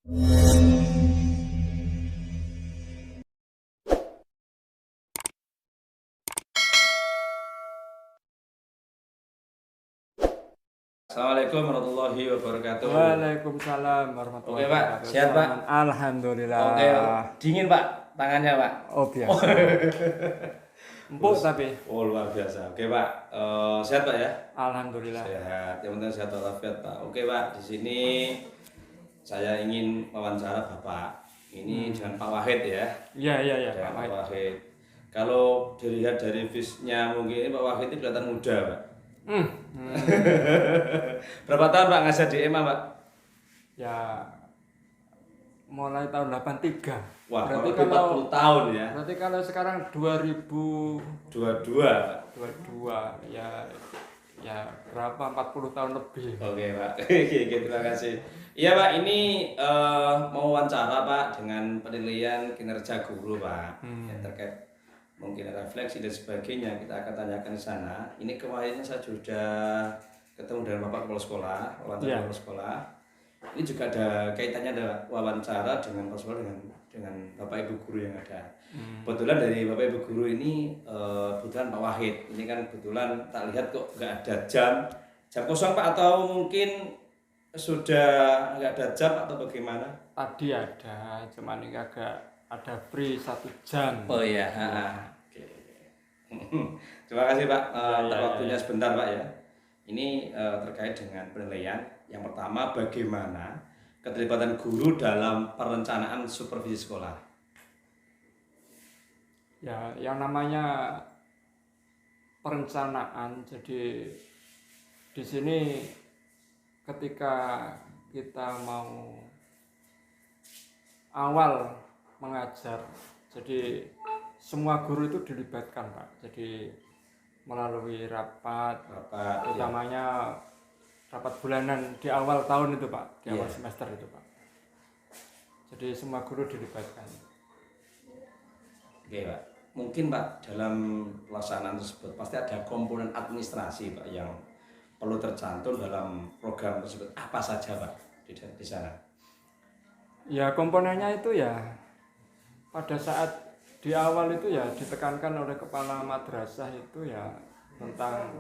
Assalamualaikum warahmatullahi wabarakatuh. Waalaikumsalam warahmatullahi Oke Pak, wabarakatuh. sehat Pak? Alhamdulillah. Oke, dingin Pak tangannya Pak. Oh biasa. Empuk tapi. Oh luar biasa. Oke Pak, sehat Pak ya? Alhamdulillah. Sehat, yang penting sehat walafiat Pak. Oke Pak, di sini saya ingin wawancara Bapak. Ini dengan Pak Wahid ya. Iya Dengan Pak Pak Wahid. Wahid. Kalau dilihat dari visnya mungkin Pak Wahid itu kelihatan muda Pak. Berapa tahun Pak ngajar di EMA Pak? Ya mulai tahun 83. Wah, berarti kalau 40 tahun ya. Berarti kalau sekarang 2022 Dua-dua. ya berapa 40 tahun lebih. Oke Pak, oke, terima kasih. Iya Pak, ini mau wawancara Pak dengan penilaian kinerja guru Pak, yang terkait mungkin refleksi dan sebagainya, kita akan tanyakan di sana. Ini kemarinnya saya sudah ketemu dengan Bapak Kepala Sekolah, wawancara Kepala Sekolah. Ini juga ada kaitannya, ada wawancara dengan Kepala Sekolah dengan Bapak Ibu Guru yang ada. Kebetulan dari Bapak Ibu Guru ini kebetulan Pak Wahid. Ini kan kebetulan tak lihat kok nggak ada jam kosong Pak, atau mungkin sudah nggak ada jam atau bagaimana? Tadi ada, cuman ini agak ada free 1 jam. Oh iya, oke. Terima kasih Pak untuk waktunya sebentar Pak ya. Ini terkait dengan penilaian. Yang pertama, bagaimana keterlibatan guru dalam perencanaan supervisi sekolah? Ya, yang namanya perencanaan. Jadi di sini ketika kita mau awal mengajar, jadi semua guru itu dilibatkan Pak. Jadi melalui rapat utamanya rapat bulanan di awal tahun itu Pak, di awal semester itu Pak. Jadi semua guru dilibatkan. Oke Pak, mungkin Pak dalam pelaksanaan tersebut pasti ada komponen administrasi Pak yang perlu tercantum dalam program tersebut. Apa saja Pak di sana? Ya komponennya itu ya pada saat di awal itu ya ditekankan oleh kepala madrasah itu ya tentang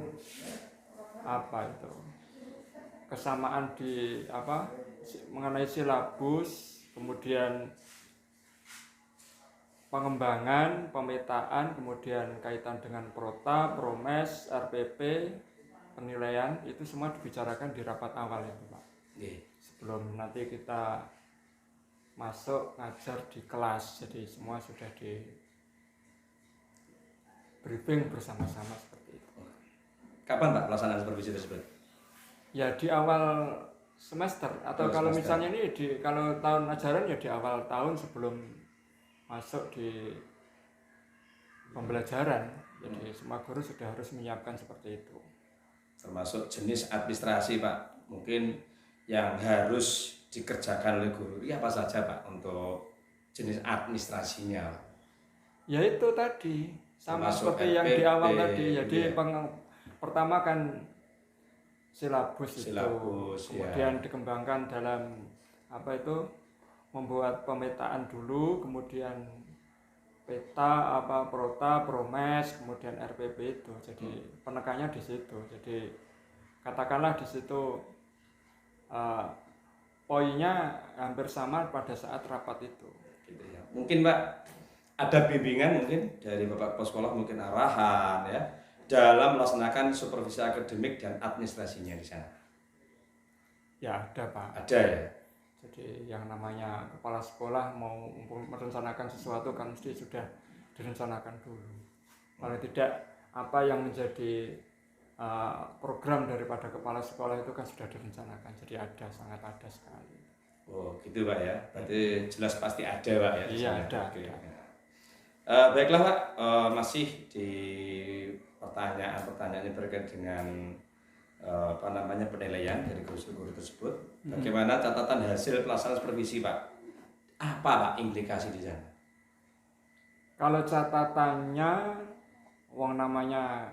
apa itu kesamaan di mengenai silabus, kemudian pengembangan, pemetaan, kemudian kaitan dengan prota, promes, RPP, penilaian, itu semua dibicarakan di rapat awal itu Pak. Sebelum nanti kita masuk ngajar di kelas, jadi semua sudah di briefing bersama-sama seperti itu. Kapan Pak pelaksanaan supervisi tersebut? Ya di awal semester atau kalau semester. Misalnya ini kalau tahun ajaran ya di awal tahun sebelum masuk di pembelajaran. Jadi semua guru sudah harus menyiapkan seperti itu. Termasuk jenis administrasi Pak, mungkin yang harus dikerjakan oleh guru, ya apa saja Pak untuk jenis administrasinya? Ya itu tadi sama seperti RPP, yang di awal tadi. Jadi pertama kan silabus itu, kemudian dikembangkan dalam membuat pemetaan dulu, kemudian peta, prota, promes, kemudian RPP itu. Jadi penekannya di situ. Jadi katakanlah di situ poinnya hampir sama pada saat rapat itu. Gitu ya. Mungkin Pak ada bimbingan mungkin dari Bapak Kepala Sekolah, mungkin arahan ya dalam melaksanakan supervisi akademik dan administrasinya di sana. Ya ada Pak. Ada ya. Jadi yang namanya kepala sekolah mau merencanakan sesuatu kan mesti sudah direncanakan dulu. Kalau tidak apa yang menjadi program daripada kepala sekolah itu kan sudah direncanakan. Jadi sangat ada sekali. Oh gitu Pak ya. Berarti jelas pasti ada Pak ya. Iya ada. Baiklah Pak, masih di pertanyaan yang berkaitan dengan penilaian dari guru tersebut. Bagaimana catatan hasil pelaksanaan supervisi Pak? Apa Pak implikasi di sana? Kalau catatannya, namanya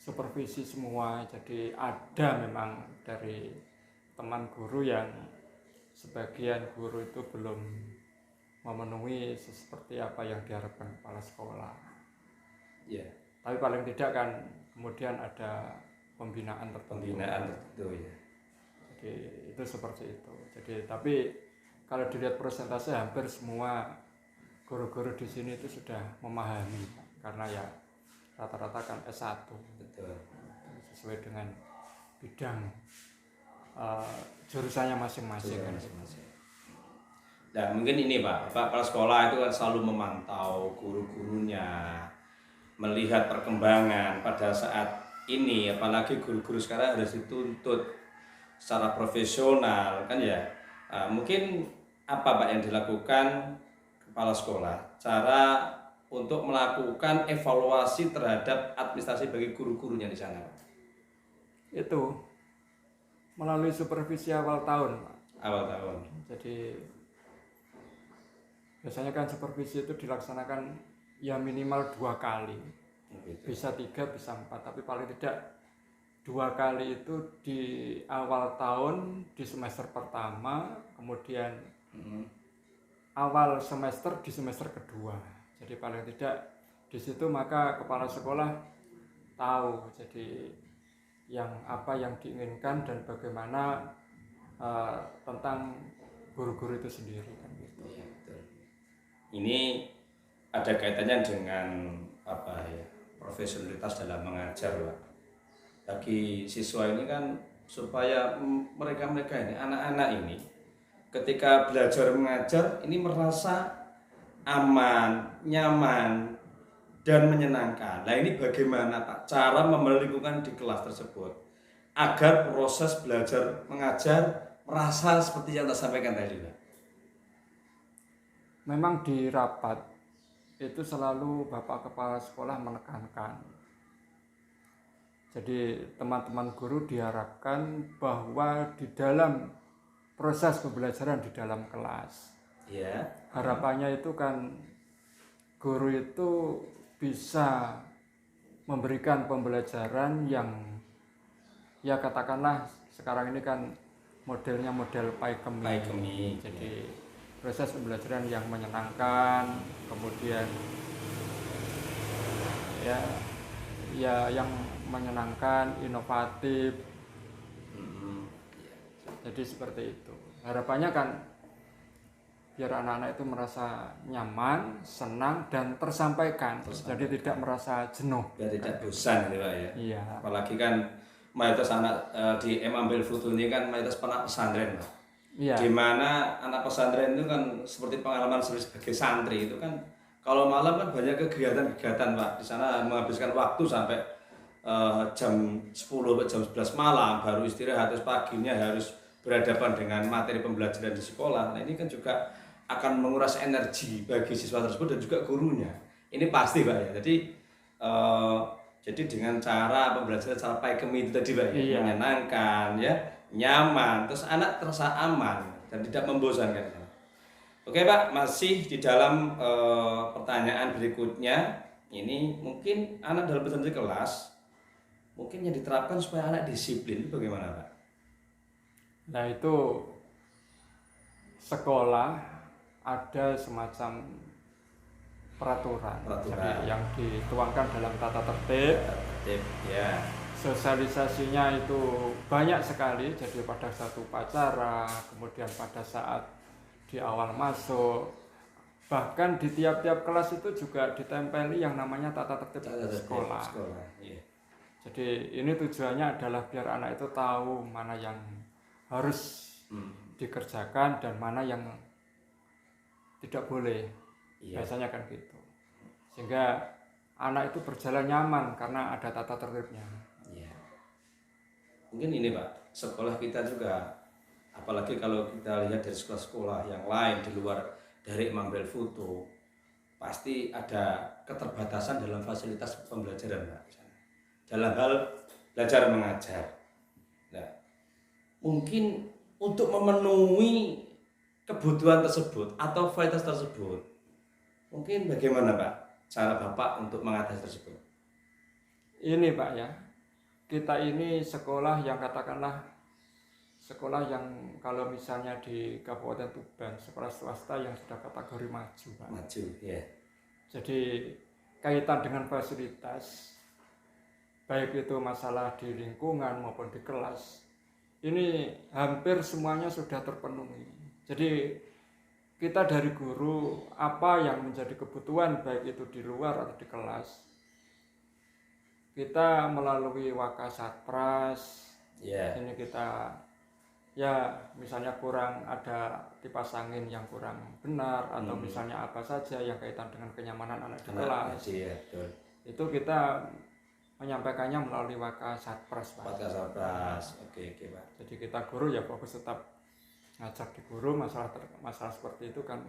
supervisi semua, jadi ada memang dari teman guru yang sebagian guru itu belum memenuhi seperti apa yang diharapkan kepala sekolah. Ya. Tapi paling tidak kan kemudian ada pembinaan tertentu. Ya. Jadi itu seperti itu. Jadi tapi kalau dilihat persentase hampir semua guru-guru di sini itu sudah memahami, karena ya rata-rata kan S1. Betul. Sesuai dengan bidang jurusannya masing-masing. Nah mungkin ini Pak, kepala sekolah itu kan selalu memantau guru-gurunya, melihat perkembangan pada saat ini, apalagi guru-guru sekarang harus dituntut secara profesional kan ya. Mungkin apa Pak yang dilakukan kepala sekolah, cara untuk melakukan evaluasi terhadap administrasi bagi guru-gurunya di sana Pak? Itu melalui supervisi awal tahun Pak. Awal tahun. Jadi biasanya kan supervisi itu dilaksanakan ya minimal 2 kali, bisa 3, bisa 4, tapi paling tidak 2 kali itu di awal tahun di semester pertama, kemudian awal semester di semester kedua. Jadi paling tidak di situ maka kepala sekolah tahu jadi yang apa yang diinginkan dan bagaimana tentang guru-guru itu sendiri kan gitu. Ya, betul. Ini ada kaitannya dengan apa ya, profesionalitas dalam mengajar Pak. Bagi siswa ini kan supaya mereka ini, anak-anak ini ketika belajar mengajar ini merasa aman, nyaman dan menyenangkan. Nah ini bagaimana Pak cara memelihara di kelas tersebut agar proses belajar mengajar merasa seperti yang saya sampaikan tadi Pak? Memang di rapat itu selalu Bapak Kepala Sekolah menekankan. Jadi teman-teman guru diharapkan bahwa di dalam proses pembelajaran di dalam kelas, ya, harapannya itu kan guru itu bisa memberikan pembelajaran yang ya katakanlah sekarang ini kan modelnya model Paikemi. Jadi proses pembelajaran yang menyenangkan, kemudian ya yang menyenangkan, inovatif. Jadi seperti itu. Harapannya kan biar anak-anak itu merasa nyaman, senang dan tersampaikan. Jadi tidak merasa jenuh. Biar tidak bosan gitu Pak ya. Iya. Apalagi kan mayoritas anak di Ambil Foto ini kan mayoritas anak pesantren Pak. Iya. Di mana anak pesantren itu kan seperti pengalaman sebagai santri itu kan kalau malam kan banyak kegiatan-kegiatan Pak. Di sana menghabiskan waktu sampai jam 10 sampai jam 11 malam baru istirahat, terus paginya harus berhadapan dengan materi pembelajaran di sekolah. Nah ini kan juga akan menguras energi bagi siswa tersebut dan juga gurunya. Ini pasti Pak ya. Jadi dengan cara pembelajaran cara Paikemi itu tadi Pak ya, iya, menyenangkan ya, nyaman, terus anak terasa aman dan tidak membosankan. Oke Pak, masih di dalam pertanyaan berikutnya. Ini mungkin anak dalam presentasi kelas mungkin yang diterapkan supaya anak disiplin itu bagaimana Pak? Nah itu sekolah ada semacam peraturan. Jadi yang dituangkan dalam tata tertib, ya. Sosialisasinya itu banyak sekali. Jadi pada satu upacara, kemudian pada saat di awal masuk, bahkan di tiap-tiap kelas itu juga ditempeli yang namanya tata tertib sekolah. Iya. Jadi ini tujuannya adalah biar anak itu tahu mana yang harus dikerjakan dan mana yang tidak boleh. Iya. Biasanya kan gitu. Sehingga anak itu berjalan nyaman karena ada tata tertibnya. Iya. Mungkin ini Pak, sekolah kita juga, apalagi kalau kita lihat dari sekolah-sekolah yang lain di luar dari Ambil Foto, pasti ada keterbatasan dalam fasilitas pembelajaran Pak. Dalam hal belajar mengajar. Nah, mungkin untuk memenuhi kebutuhan tersebut atau fasilitas tersebut, mungkin bagaimana Pak cara Bapak untuk mengatasi tersebut? Ini Pak ya, kita ini sekolah yang katakanlah sekolah yang kalau misalnya di Kabupaten Tuban, sekolah swasta yang sudah kategori maju, Pak. Maju, ya. Jadi kaitan dengan fasilitas, baik itu masalah di lingkungan maupun di kelas, ini hampir semuanya sudah terpenuhi. Jadi kita dari guru, apa yang menjadi kebutuhan baik itu di luar atau di kelas, kita melalui Wakasatpras, ini kita ya misalnya kurang ada kipas angin yang kurang benar, atau misalnya apa saja yang kaitan dengan kenyamanan anak di kelas, itu kita menyampaikannya melalui Wakasatpras, Pak. Wakasatpras, oke Pak. Jadi kita guru ya fokus tetap ngajak di guru, masalah seperti itu kan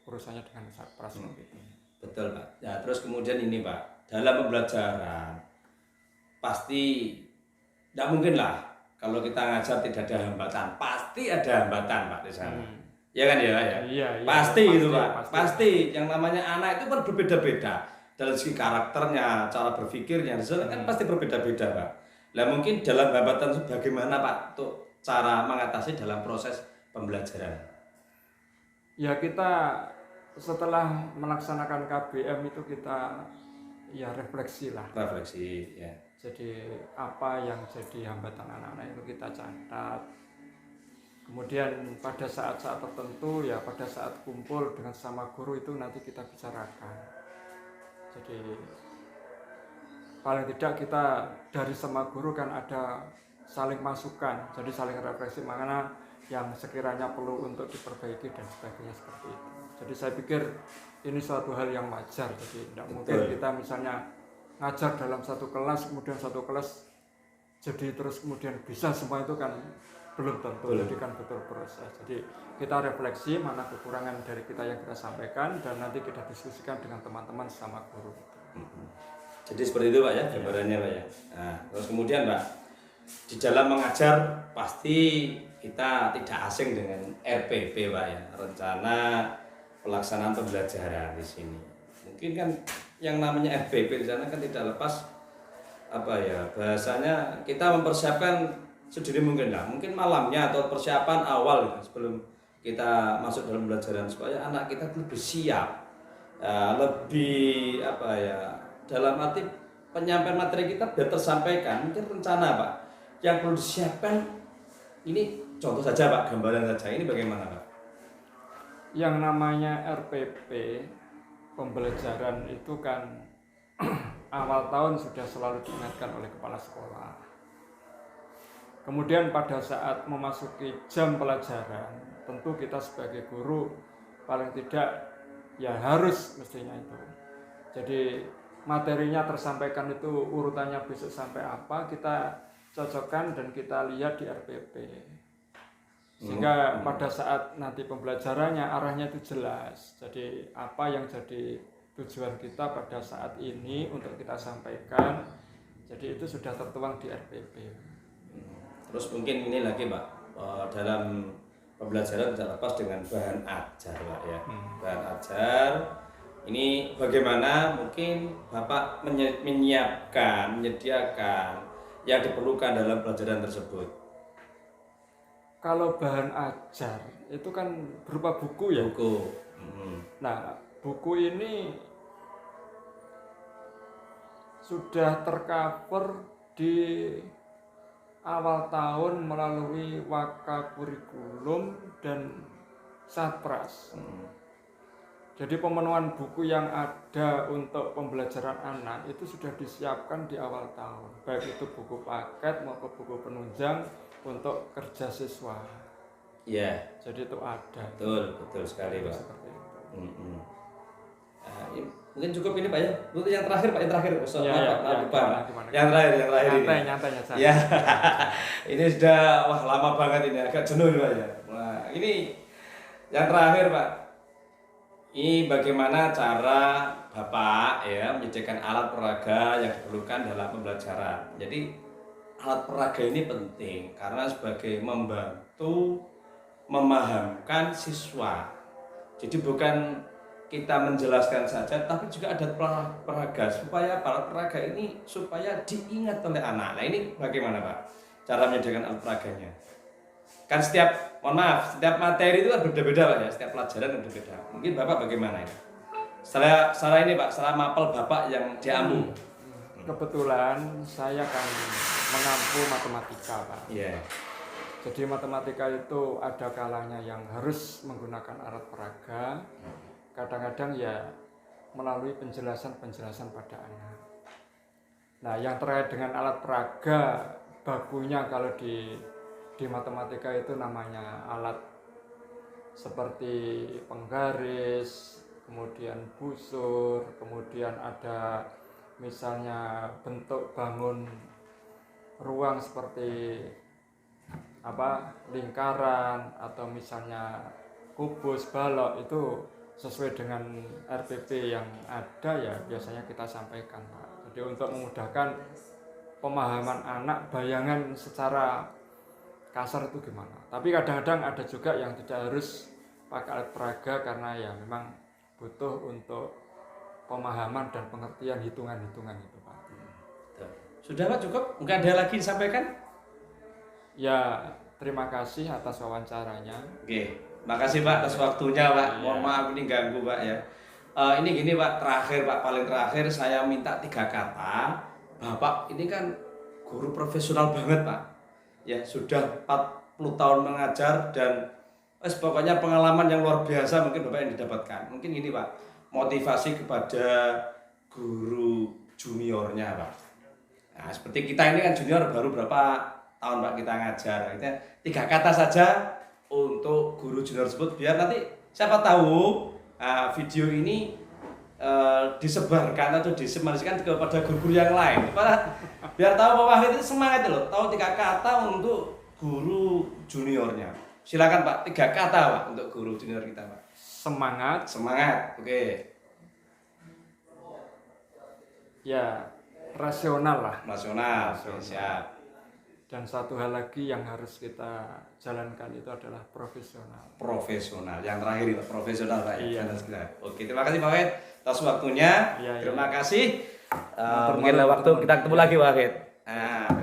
urusannya dengan Satpras gitu. Betul Pak. Ya terus kemudian ini Pak, dalam pembelajaran pasti tidak mungkin lah kalau kita ngajar tidak ada hambatan, pasti ada hambatan Pak di sana. Ya kan ya Pak ya? Iya, pasti itu Pak. Pasti yang namanya anak itu kan berbeda-beda dari segi karakternya, cara berpikirnya, kan pasti berbeda-beda Pak. Lah mungkin dalam hambatan itu bagaimana Pak untuk cara mengatasi dalam proses pembelajaran? Ya kita setelah melaksanakan KBM itu kita ya refleksi lah. Refleksi ya. Jadi apa yang jadi hambatan anak-anak itu kita catat. Kemudian pada saat-saat tertentu ya pada saat kumpul dengan sama guru itu nanti kita bicarakan. Jadi paling tidak kita dari sama guru kan ada saling masukan, jadi saling refleksi mana yang sekiranya perlu untuk diperbaiki dan sebagainya seperti itu. Jadi saya pikir ini suatu hal yang wajar. Jadi tidak mungkin kita misalnya ngajar dalam satu kelas, kemudian satu kelas jadi terus kemudian bisa semua, itu kan belum tentu. Jadi kan betul proses. Jadi kita refleksi mana kekurangan dari kita yang kita sampaikan dan nanti kita diskusikan dengan teman-teman sama guru. Jadi seperti itu Pak ya gambarannya Pak ya. Nah, terus kemudian Pak, di dalam mengajar pasti kita tidak asing dengan RPP Pak ya, rencana pelaksanaan pembelajaran di sini. Mungkin kan yang namanya RPP di sana kan tidak lepas apa ya, bahasanya kita mempersiapkan sedini mungkin lah, mungkin malamnya atau persiapan awal ya, sebelum kita masuk dalam pembelajaran supaya anak kita lebih siap, lebih apa ya, dalam arti penyampaian materi kita biar tersampaikan. Mungkin rencana Pak yang perlu disiapkan ini, contoh saja Pak, gambaran saja, ini bagaimana Pak? Yang namanya RPP pembelajaran itu kan awal tahun sudah selalu diingatkan oleh kepala sekolah. Kemudian pada saat memasuki jam pelajaran, tentu kita sebagai guru paling tidak ya harus mestinya itu. Jadi materinya tersampaikan itu urutannya besok sampai apa, kita cocokkan dan kita lihat di RPP. Sehingga pada saat nanti pembelajarannya arahnya itu jelas. Jadi apa yang jadi tujuan kita pada saat ini untuk kita sampaikan, jadi itu sudah tertuang di RPP. Terus mungkin ini lagi Pak, dalam pembelajaran tidak lepas dengan bahan ajar Pak ya. Bahan ajar ini bagaimana mungkin Bapak menyediakan yang diperlukan dalam pelajaran tersebut? Kalau bahan ajar itu kan berupa buku ya. Buku. Nah, buku ini sudah tercover di awal tahun melalui Wakakurikulum dan Satpras. Jadi pemenuhan buku yang ada untuk pembelajaran anak itu sudah disiapkan di awal tahun, baik itu buku paket maupun buku penunjang untuk kerja siswa. Iya. Jadi itu ada. Betul sekali Pak. Seperti itu. Nah, mungkin cukup ini Pak ya. Untuk yang terakhir Pak, yang terakhir. Gimana? Yang terakhir Nyantai saja. Ya. Ini sudah lama banget ini, agak jenuh Pak ya. Nah, ini yang terakhir Pak. Ini bagaimana cara Bapak ya menyediakan alat peraga yang diperlukan dalam pembelajaran. Jadi alat peraga ini penting karena sebagai membantu memahamkan siswa. Jadi bukan kita menjelaskan saja, tapi juga ada peraga supaya alat peraga ini supaya diingat oleh anak. Nah ini bagaimana Pak cara menyediakan alat peraganya? Kan mohon maaf, setiap materi itu kan berbeda-beda Pak ya, setiap pelajaran berbeda. Mungkin Bapak bagaimana ya? Setelah ini Pak, setelah mapel Bapak yang diampu. Kebetulan saya kan mengampu matematika Pak. Iya. Jadi matematika itu ada kalanya yang harus menggunakan alat peraga, kadang-kadang ya melalui penjelasan-penjelasan pada anak. Nah, yang terkait dengan alat peraga, bakunya kalau di matematika itu namanya alat seperti penggaris, kemudian busur, kemudian ada misalnya bentuk bangun ruang seperti lingkaran atau misalnya kubus, balok, itu sesuai dengan RPP yang ada ya biasanya kita sampaikan Pak. Jadi untuk memudahkan pemahaman anak, bayangan secara kasar itu gimana. Tapi kadang-kadang ada juga yang tidak harus pakai alat peraga karena ya memang butuh untuk pemahaman dan pengertian hitungan-hitungan itu Pak. Sudah Pak, cukup? Enggak ada lagi disampaikan? Ya, terima kasih atas wawancaranya. Oke, makasih Pak atas waktunya Pak. Mohon maaf ini ganggu Pak ya. Ini gini Pak, terakhir Pak, paling terakhir saya minta 3 kata. Bapak ini kan guru profesional banget Pak. Ya, sudah 40 tahun mengajar dan pokoknya pengalaman yang luar biasa mungkin Bapak yang didapatkan. Mungkin gini Pak, motivasi kepada guru juniornya Pak. Nah, seperti kita ini kan junior baru berapa tahun Pak kita ngajar. Kita 3 kata saja untuk guru junior tersebut biar nanti siapa tahu video ini disebarkan atau disebarkan kepada guru-guru yang lain. Biar tahu Pak Wahid itu semangat loh, tahu 3 kata untuk guru juniornya. Silakan Pak, 3 kata Pak untuk guru junior kita Pak. Semangat. Semangat, oke. Ya, rasional lah. Rasional, siap. Dan satu hal lagi yang harus kita jalankan itu adalah profesional. Profesional. Yang terakhir Pak, profesional Pak. Iya. Oke, terima kasih Pak Wahid atas waktunya. Iya, terima kasih. Mungkin waktu kita ketemu lagi Pak Wahid.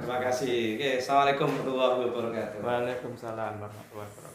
Terima kasih. Oke, assalamualaikum warahmatullahi wabarakatuh. Waalaikumsalam warahmatullahi wabarakatuh.